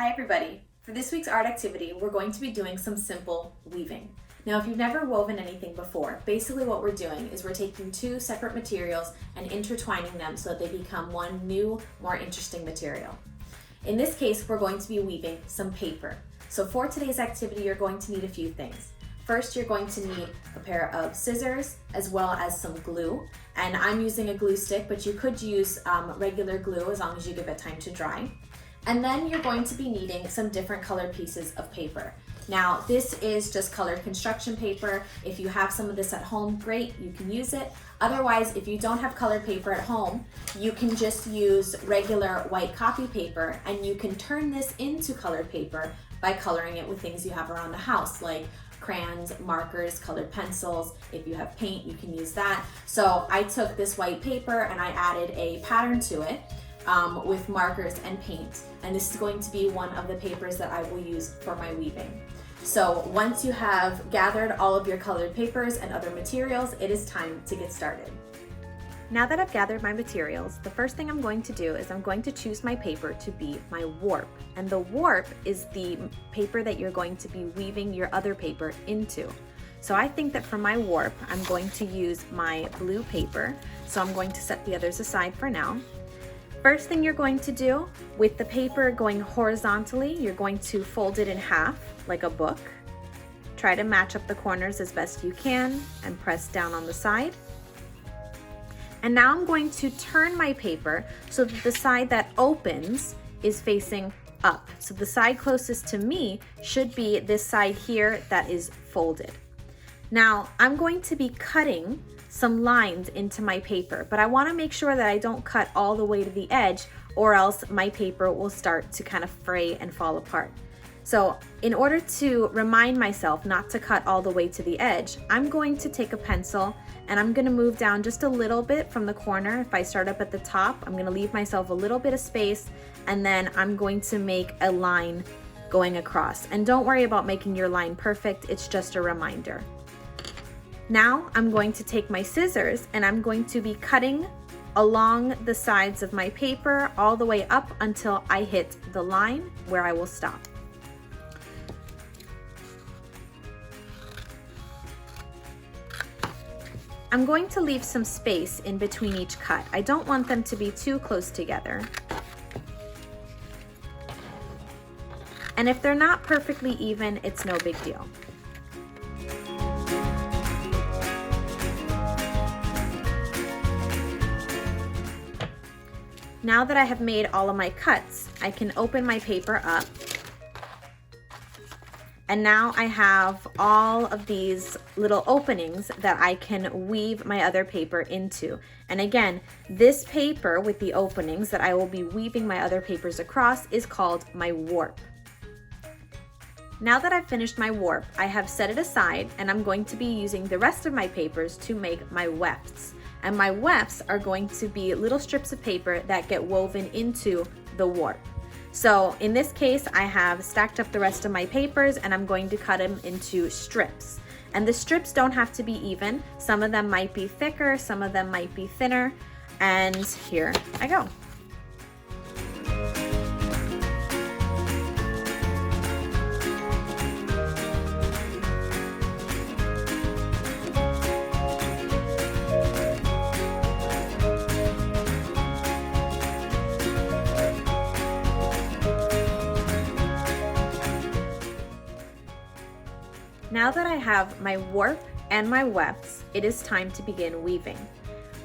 Hi everybody! For this week's art activity, we're going to be doing some simple weaving. Now if you've never woven anything before, basically what we're doing is we're taking two separate materials and intertwining them so that they become one new, more interesting material. In this case, we're going to be weaving some paper. So for today's activity, you're going to need a few things. First, you're going to need a pair of scissors as well as some glue. And I'm using a glue stick, but you could use regular glue as long as you give it time to dry. And then you're going to be needing some different colored pieces of paper. Now, this is just colored construction paper. If you have some of this at home, great, you can use it. Otherwise, if you don't have colored paper at home, you can just use regular white copy paper, and you can turn this into colored paper by coloring it with things you have around the house, like crayons, markers, colored pencils. If you have paint, you can use that. So I took this white paper and I added a pattern to it with markers and paint. And this is going to be one of the papers that I will use for my weaving. So once you have gathered all of your colored papers and other materials, it is time to get started. Now that I've gathered my materials, the first thing I'm going to do is I'm going to choose my paper to be my warp. And the warp is the paper that you're going to be weaving your other paper into. So I think that for my warp, I'm going to use my blue paper. So I'm going to set the others aside for now. First thing you're going to do, with the paper going horizontally, you're going to fold it in half like a book. Try to match up the corners as best you can and press down on the side. And now I'm going to turn my paper so that the side that opens is facing up. So the side closest to me should be this side here that is folded. Now I'm going to be cutting some lines into my paper, but I want to make sure that I don't cut all the way to the edge, or else my paper will start to kind of fray and fall apart. So in order to remind myself not to cut all the way to the edge, I'm going to take a pencil and I'm going to move down just a little bit from the corner. If I start up at the top, I'm going to leave myself a little bit of space, and then I'm going to make a line going across. And don't worry about making your line perfect, it's just a reminder. Now I'm going to take my scissors and I'm going to be cutting along the sides of my paper all the way up until I hit the line where I will stop. I'm going to leave some space in between each cut. I don't want them to be too close together. And if they're not perfectly even, it's no big deal. Now that I have made all of my cuts, I can open my paper up. And now I have all of these little openings that I can weave my other paper into. And again, this paper with the openings that I will be weaving my other papers across is called my warp. Now that I've finished my warp, I have set it aside, and I'm going to be using the rest of my papers to make my wefts. And my wefts are going to be little strips of paper that get woven into the warp. So in this case, I have stacked up the rest of my papers and I'm going to cut them into strips. And the strips don't have to be even. Some of them might be thicker, some of them might be thinner. And here I go. Now that I have my warp and my wefts, it is time to begin weaving.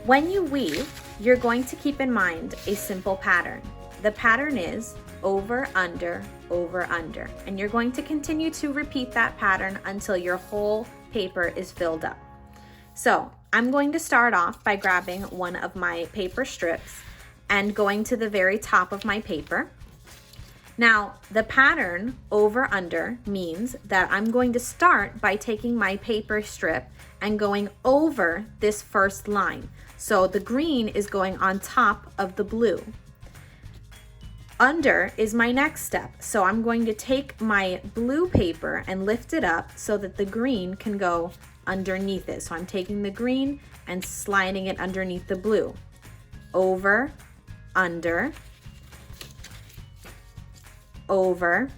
When you weave, you're going to keep in mind a simple pattern. The pattern is over, under, under. And you're going to continue to repeat that pattern until your whole paper is filled up. So I'm going to start off by grabbing one of my paper strips and going to the very top of my paper. Now, the pattern over under means that I'm going to start by taking my paper strip and going over this first line. So the green is going on top of the blue. Under is my next step. So I'm going to take my blue paper and lift it up so that the green can go underneath it. So I'm taking the green and sliding it underneath the blue. Over, under, over,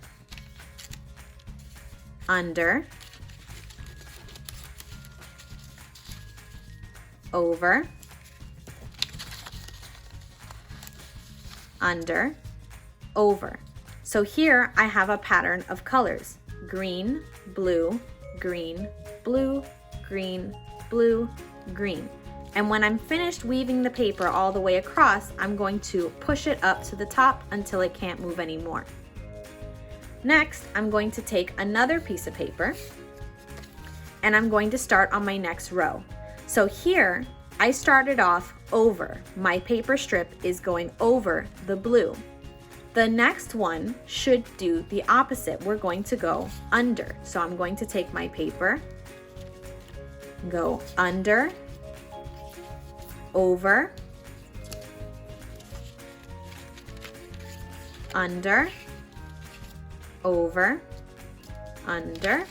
under, over, under, over. So here I have a pattern of colors: green, blue, green, blue, green, blue, green. And when I'm finished weaving the paper all the way across, I'm going to push it up to the top until it can't move anymore. Next, I'm going to take another piece of paper and I'm going to start on my next row. So here, I started off over. My paper strip is going over the blue. The next one should do the opposite. We're going to go under. So I'm going to take my paper, go under, over, under, over, under,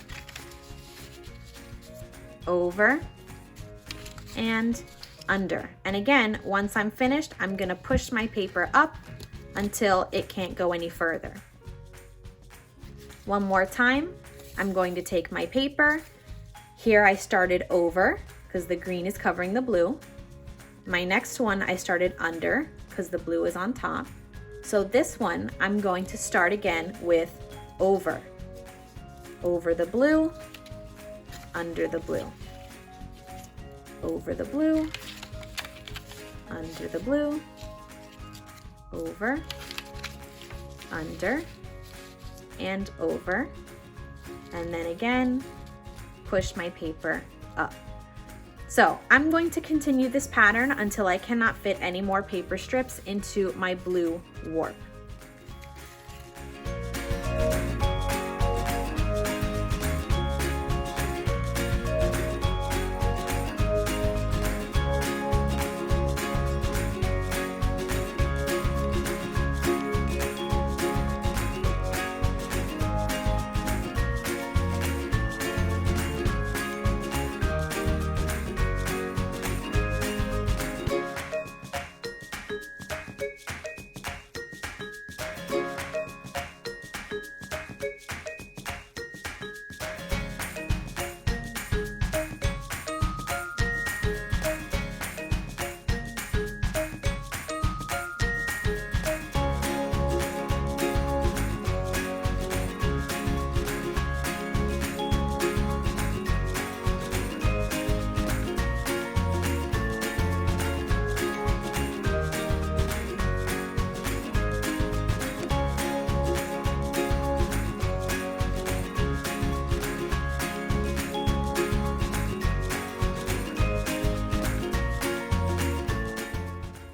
over, and under. And again, once I'm finished, I'm going to push my paper up until it can't go any further. One more time, I'm going to take my paper. Here I started over because the green is covering the blue. My next one I started under because the blue is on top. So this one I'm going to start again with over. Over the blue, under the blue. Over the blue, under the blue, over, under, and over. And then again, push my paper up. So I'm going to continue this pattern until I cannot fit any more paper strips into my blue warp.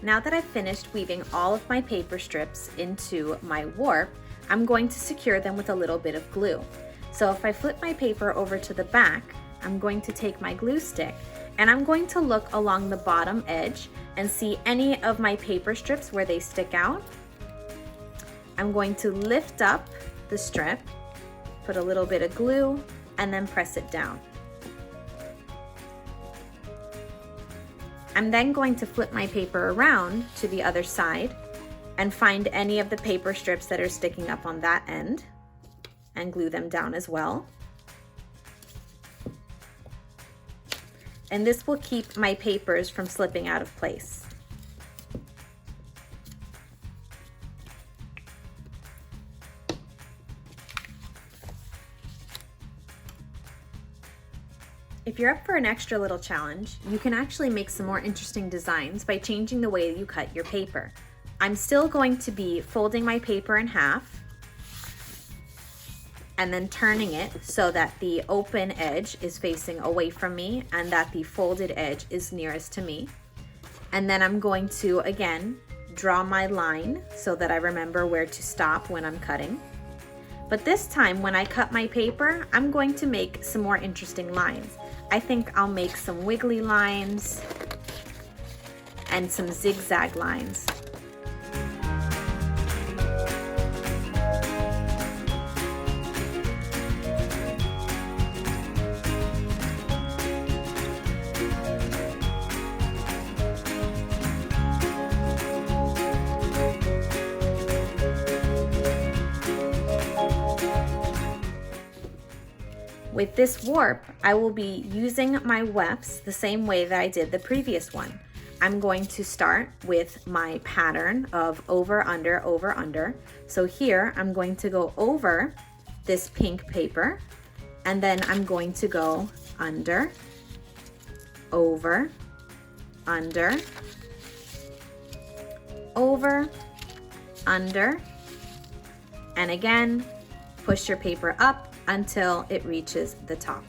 Now that I've finished weaving all of my paper strips into my warp, I'm going to secure them with a little bit of glue. So if I flip my paper over to the back, I'm going to take my glue stick and I'm going to look along the bottom edge and see any of my paper strips where they stick out. I'm going to lift up the strip, put a little bit of glue, and then press it down. I'm then going to flip my paper around to the other side and find any of the paper strips that are sticking up on that end and glue them down as well. And this will keep my papers from slipping out of place. If you're up for an extra little challenge, you can actually make some more interesting designs by changing the way you cut your paper. I'm still going to be folding my paper in half and then turning it so that the open edge is facing away from me and that the folded edge is nearest to me. And then I'm going to, again, draw my line so that I remember where to stop when I'm cutting. But this time when I cut my paper, I'm going to make some more interesting lines. I think I'll make some wiggly lines and some zigzag lines. With this warp, I will be using my wefts the same way that I did the previous one. I'm going to start with my pattern of over, under, over, under. So here I'm going to go over this pink paper, and then I'm going to go under, over, under, over, under, and again, push your paper up until it reaches the top.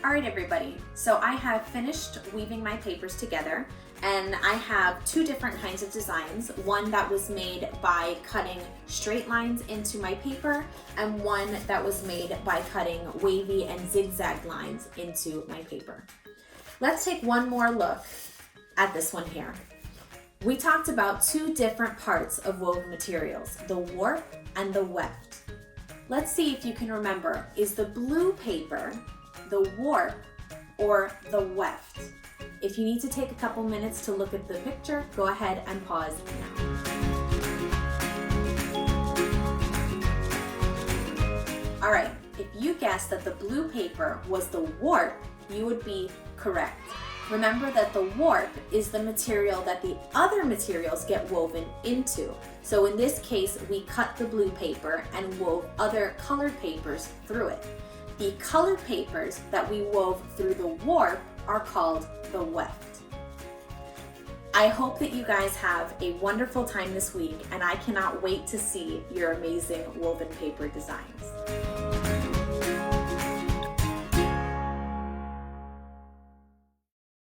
All right, everybody, so I have finished weaving my papers together, and I have two different kinds of designs. One that was made by cutting straight lines into my paper, and one that was made by cutting wavy and zigzag lines into my paper. Let's take one more look at this one here. We talked about two different parts of woven materials, the warp and the weft. Let's see if you can remember, is the blue paper the warp or the weft? If you need to take a couple minutes to look at the picture, go ahead and pause now. All right, if you guessed that the blue paper was the warp, you would be correct. Remember that the warp is the material that the other materials get woven into. So in this case, we cut the blue paper and wove other colored papers through it. The colored papers that we wove through the warp are called the weft. I hope that you guys have a wonderful time this week, and I cannot wait to see your amazing woven paper designs.